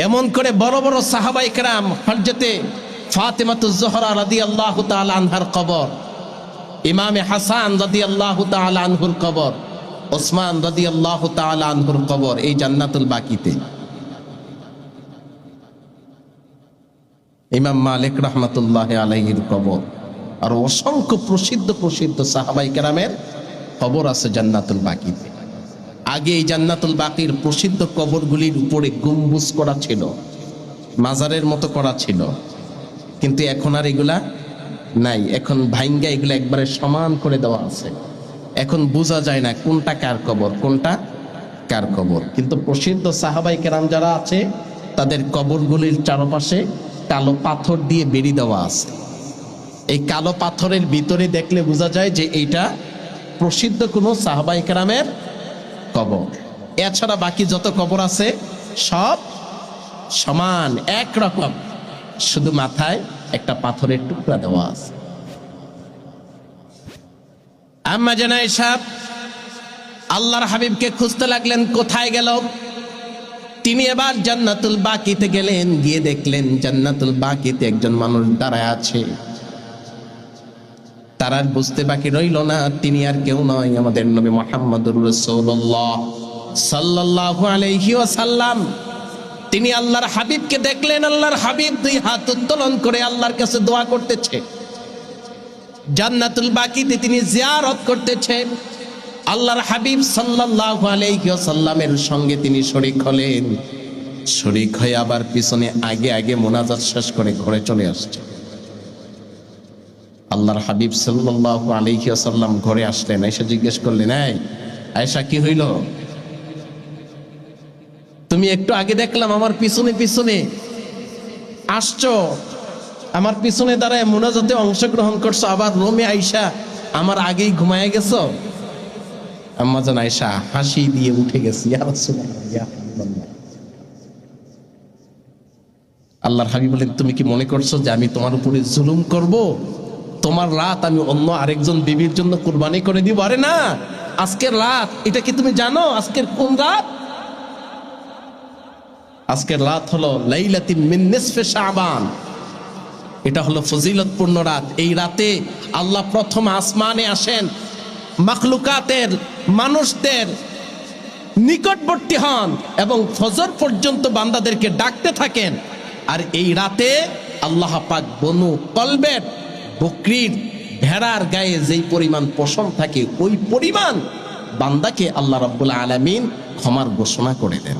এমন করে বড় বড় সাহাবায়ে কেরাম, হযরতে ফাতেমাতুজ জোহরা রাদিয়াল্লাহু তাআলা আনহার কবর, ইমামে হাসান রাদিয়াল্লাহু তাআলা আনহুর কবর, ওসমান রাদিয়াল্লাহু তাআলা আনহুর কবর এই জান্নাতুল বাকিতে। ইমাম মালিক রাহমাতুল্লাহি আলাইহির কবর, আর অসংখ্য প্রসিদ্ধ প্রসিদ্ধ সাহাবায়ে কেরামের কবর আছে জান্নাতুল বাকিতে। আগে এই জান্নাতুল বাকির প্রসিদ্ধ কবরগুলির উপরে গম্বুজ করা ছিল, মাজারের মতো করা ছিল, কিন্তু এখন আর এগুলা নাই। এখন ভাঙ্গা এগুলা একবারে সমান করে দেওয়া আছে। এখন বোঝা যায় না কোনটা কার কবর, কোনটা কার কবর। কিন্তু প্রসিদ্ধ সাহাবায়ে কেরাম যারা আছে তাদের কবরগুলির চারপাশে কালো পাথর দিয়ে বেড়ি দেওয়া আছে। এই কালো পাথরের ভিতরে দেখলে বোঝা যায় যে এইটা প্রসিদ্ধ কোনো সাহাবায়ে কেরামের কবর। এছাড়া বাকি যত কবর আছে সব সমান একরকম, শুধু মাথায় একটা পাথরের টুকরা দেওয়া আছে। আম্মা জান আয়েশা আল্লাহর হাবিবকে খুঁজতে লাগলেন, কোথায় গেল? তিনি এবার জান্নাতুল বাকিতে গেলেন, গিয়ে দেখলেন জান্নাতুল বাকিতে একজন মানুষ দাঁড়ায় আছে। তার আর বুঝতে বাকি রইল না তিনি আর কেউ নয়, আমাদের নবী মুহাম্মদুর রাসূলুল্লাহ সাল্লাল্লাহু আলাইহি ওয়াসাল্লাম। তিনি আল্লাহর হাবিবকে দেখলেন, আল্লাহর হাবিব দুই হাত উত্তোলন করে আল্লাহর কাছে দোয়া করতেছে। জান্নাতুল বাকিতে তিনি জিয়ারত করতেছেন। আল্লাহর হাবিব সাল্লাল্লাহু আলাইহি ওয়াসাল্লামের সঙ্গে তিনি শরীক হলেন। শরীক হয়ে আবার পিছনে আগে আগে মোনাজাত শেষ করে ঘরে চলে আসছে। আল্লাহর হাবিব সাল্লাল্লাহু আলাইহি ওয়াসাল্লাম ঘরে আসলেন, আয়েশা জিজ্ঞেস করলেন, এই আয়েশা কি হইল? তুমি একটু আগে দেখলাম আমার পিছনে পিছনে আসছো, আমার পিছনে দাঁড়ায় মোনাজাতে অংশগ্রহণ করছো, আবার রোমে আয়েশা আমার আগেই ঘুমায় গেছো। আম্মা জান আয়েশা হাসি দিয়ে উঠে গেছে, ইয়া রাসূলুল্লাহ, ইয়া হাবিবাল্লাহ। আল্লাহর হাবিব বলেন, তুমি কি মনে করছো যে আমি তোমার উপরে জুলুম করব? তোমার রাত আমি অন্য আরেকজন বিবির জন্য কুরবানি করে দিব? আরে না, আজকের রাত এটা কি তুমি জানো? আজকের কোন রাত? আজকের রাত হলো লাইলাতুন মিন নিসফি শাবান। এটা হলো ফজিলতপূর্ণ রাত। এই রাতে আল্লাহ প্রথম আসমানে আসেন, মাখলুকাতের মানুষদের নিকটবর্তী হন এবং ফজর পর্যন্ত বান্দাদেরকে ডাকতে থাকেন। আর এই রাতে আল্লাহ পাক বনু কলবের বকরির ভেড়ার গায়ে যেই পরিমাণ পশম থাকে ওই পরিমাণ বান্দাকে আল্লাহ রাব্বুল আলামিন ক্ষমার ঘোষণা করে দেন।